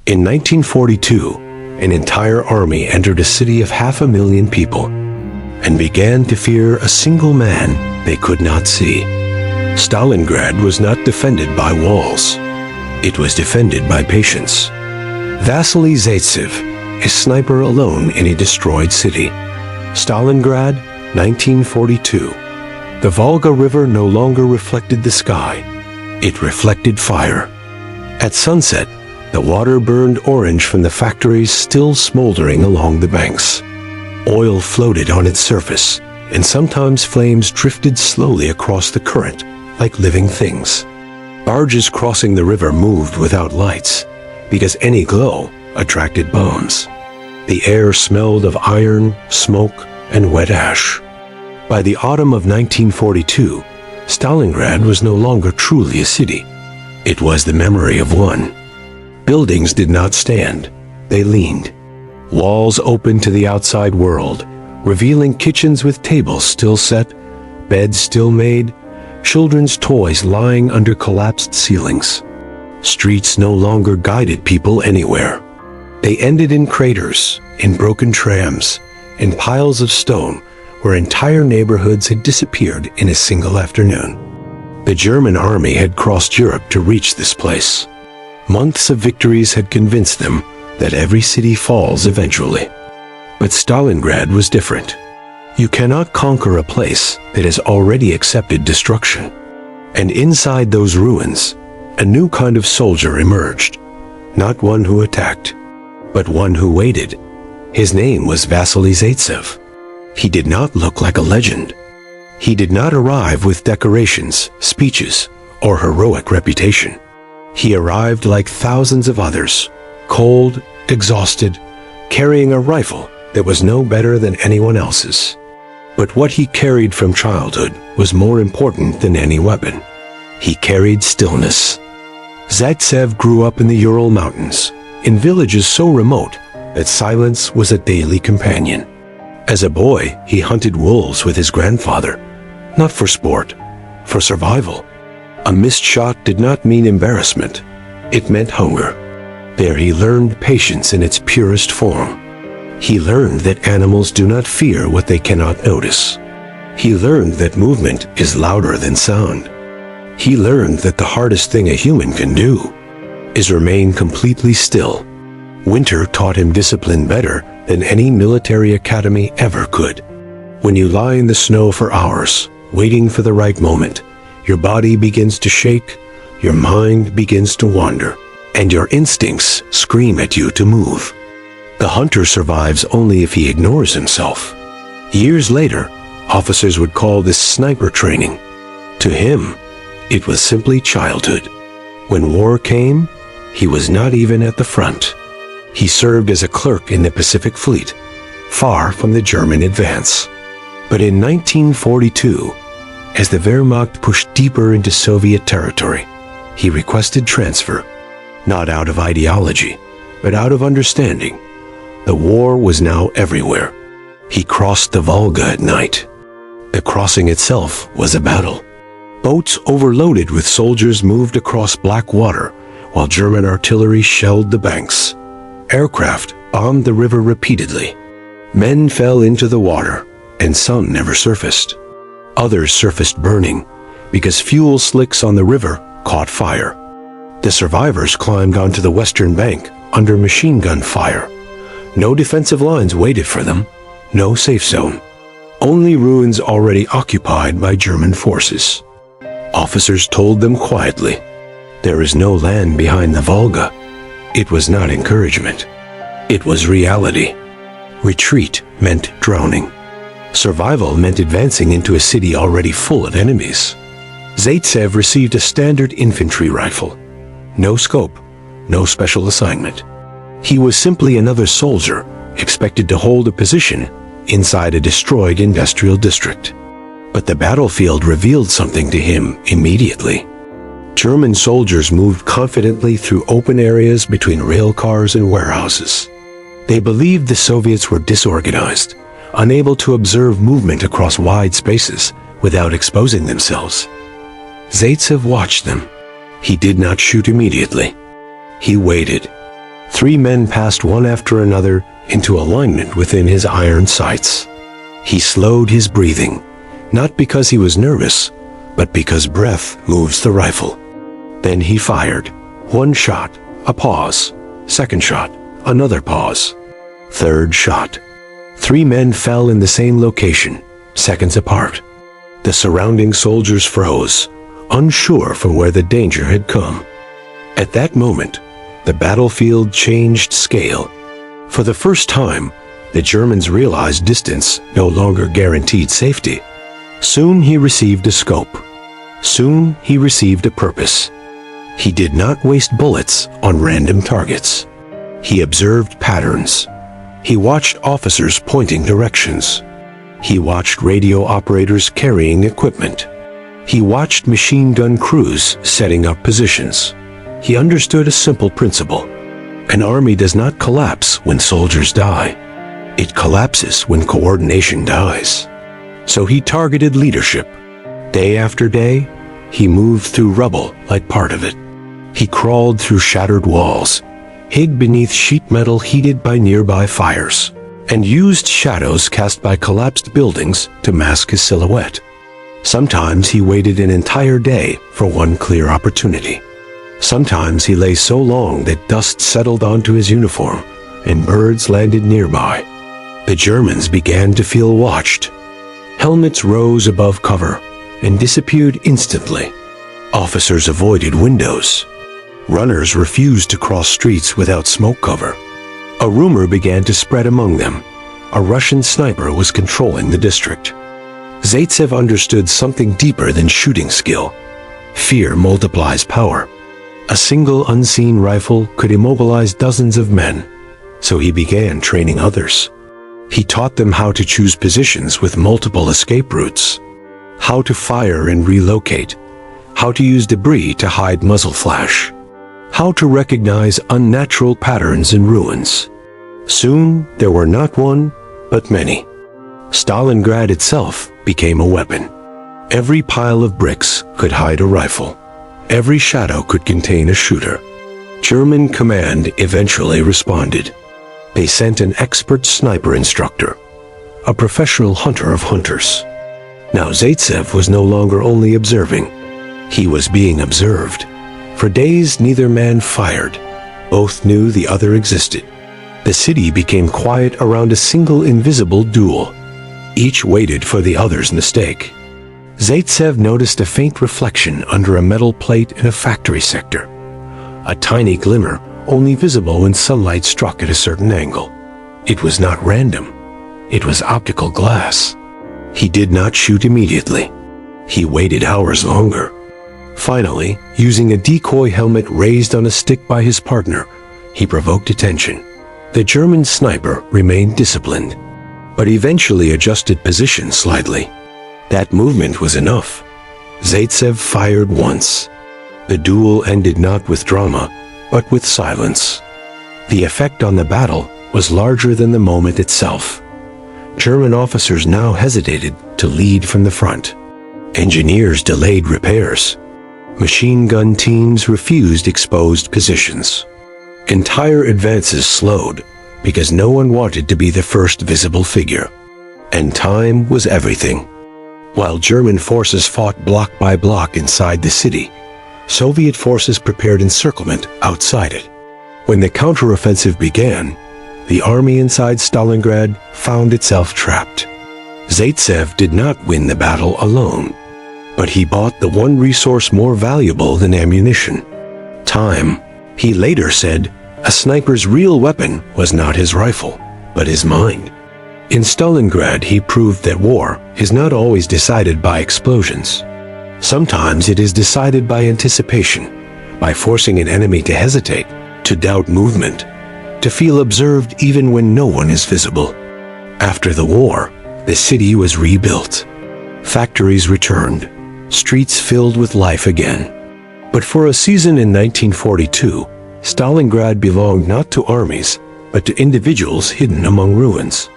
In 1942, an entire army entered a city of 500,000 people and began to fear a single man they could not see. Stalingrad was not defended by walls. It was defended by patience. Vasily Zaitsev, a sniper alone in a destroyed city. Stalingrad, 1942. The Volga River no longer reflected the sky. It reflected fire. At sunset, the water burned orange from the factories still smoldering along the banks. Oil floated on its surface, and sometimes flames drifted slowly across the current like living things. Barges crossing the river moved without lights, because any glow attracted bombs. The air smelled of iron, smoke, and wet ash. By the autumn of 1942, Stalingrad was no longer truly a city. It was the memory of one. Buildings did not stand, they leaned. Walls opened to the outside world, revealing kitchens with tables still set, beds still made, children's toys lying under collapsed ceilings. Streets no longer guided people anywhere. They ended in craters, in broken trams, in piles of stone where entire neighborhoods had disappeared in a single afternoon. The German army had crossed Europe to reach this place. Months of victories had convinced them that every city falls eventually. But Stalingrad was different. You cannot conquer a place that has already accepted destruction. And inside those ruins, a new kind of soldier emerged. Not one who attacked, but one who waited. His name was Vasily Zaitsev. He did not look like a legend. He did not arrive with decorations, speeches, or heroic reputation. He arrived like thousands of others, cold, exhausted, carrying a rifle that was no better than anyone else's. But what he carried from childhood was more important than any weapon. He carried stillness. Zaitsev grew up in the Ural Mountains, in villages so remote that silence was a daily companion. As a boy, he hunted wolves with his grandfather, not for sport, for survival. A missed shot did not mean embarrassment. It meant hunger. There he learned patience in its purest form. He learned that animals do not fear what they cannot notice. He learned that movement is louder than sound. He learned that the hardest thing a human can do is remain completely still. Winter taught him discipline better than any military academy ever could. When you lie in the snow for hours, waiting for the right moment, your body begins to shake, your mind begins to wander, and your instincts scream at you to move. The hunter survives only if he ignores himself. Years later, officers would call this sniper training. To him, it was simply childhood. When war came, he was not even at the front. He served as a clerk in the Pacific Fleet, far from the German advance. But in 1942, as the Wehrmacht pushed deeper into Soviet territory, he requested transfer, not out of ideology, but out of understanding. The war was now everywhere. He crossed the Volga at night. The crossing itself was a battle. Boats overloaded with soldiers moved across black water, while German artillery shelled the banks. Aircraft bombed the river repeatedly. Men fell into the water, and some never surfaced. Others surfaced burning, because fuel slicks on the river caught fire. The survivors climbed onto the western bank under machine gun fire. No defensive lines waited for them, no safe zone. Only ruins already occupied by German forces. Officers told them quietly, "There is no land behind the Volga." It was not encouragement. It was reality. Retreat meant drowning. Survival meant advancing into a city already full of enemies. Zaitsev received a standard infantry rifle. No scope, no special assignment. He was simply another soldier, expected to hold a position inside a destroyed industrial district. But the battlefield revealed something to him immediately. German soldiers moved confidently through open areas between rail cars and warehouses. They believed the Soviets were disorganized, unable to observe movement across wide spaces without exposing themselves. Zaitsev watched them. He did not shoot immediately. He waited. 3 men passed one after another into alignment within his iron sights. He slowed his breathing, not because he was nervous, but because breath moves the rifle. Then he fired. 1 shot, a pause. 2nd shot, another pause. 3rd shot. 3 men fell in the same location, seconds apart. The surrounding soldiers froze, unsure from where the danger had come. At that moment, the battlefield changed scale. For the first time, the Germans realized distance no longer guaranteed safety. Soon he received a scope. Soon he received a purpose. He did not waste bullets on random targets. He observed patterns. He watched officers pointing directions. He watched radio operators carrying equipment. He watched machine gun crews setting up positions. He understood a simple principle. An army does not collapse when soldiers die. It collapses when coordination dies. So he targeted leadership. Day after day, he moved through rubble like part of it. He crawled through shattered walls, hid beneath sheet metal heated by nearby fires, and used shadows cast by collapsed buildings to mask his silhouette. Sometimes he waited an entire day for one clear opportunity. Sometimes he lay so long that dust settled onto his uniform and birds landed nearby. The Germans began to feel watched. Helmets rose above cover and disappeared instantly. Officers avoided windows. Runners refused to cross streets without smoke cover. A rumor began to spread among them. A Russian sniper was controlling the district. Zaitsev understood something deeper than shooting skill. Fear multiplies power. A single unseen rifle could immobilize dozens of men, so he began training others. He taught them how to choose positions with multiple escape routes, how to fire and relocate, how to use debris to hide muzzle flash, how to recognize unnatural patterns in ruins. Soon, there were not one, but many. Stalingrad itself became a weapon. Every pile of bricks could hide a rifle. Every shadow could contain a shooter. German command eventually responded. They sent an expert sniper instructor, a professional hunter of hunters. Now Zaitsev was no longer only observing. He was being observed. For days, neither man fired. Both knew the other existed. The city became quiet around a single invisible duel. Each waited for the other's mistake. Zaitsev noticed a faint reflection under a metal plate in a factory sector. A tiny glimmer, only visible when sunlight struck at a certain angle. It was not random. It was optical glass. He did not shoot immediately. He waited hours longer. Finally, using a decoy helmet raised on a stick by his partner, he provoked attention. The German sniper remained disciplined, but eventually adjusted position slightly. That movement was enough. Zaitsev fired once. The duel ended not with drama, but with silence. The effect on the battle was larger than the moment itself. German officers now hesitated to lead from the front. Engineers delayed repairs. Machine gun teams refused exposed positions. Entire advances slowed because no one wanted to be the first visible figure. And time was everything. While German forces fought block by block inside the city, Soviet forces prepared encirclement outside it. When the counteroffensive began, the army inside Stalingrad found itself trapped. Zaitsev did not win the battle alone, but he bought the one resource more valuable than ammunition: time. He later said, a sniper's real weapon was not his rifle, but his mind. In Stalingrad, he proved that war is not always decided by explosions. Sometimes it is decided by anticipation, by forcing an enemy to hesitate, to doubt movement, to feel observed even when no one is visible. After the war, the city was rebuilt. Factories returned, streets filled with life again. But for a season in 1942, Stalingrad belonged not to armies, but to individuals hidden among ruins.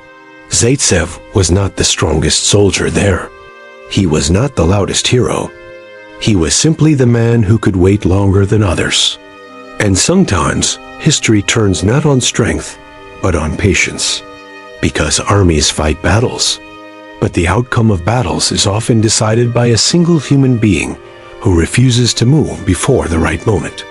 Zaitsev was not the strongest soldier there. He was not the loudest hero. He was simply the man who could wait longer than others. And sometimes, history turns not on strength, but on patience. Because armies fight battles. But the outcome of battles is often decided by a single human being who refuses to move before the right moment.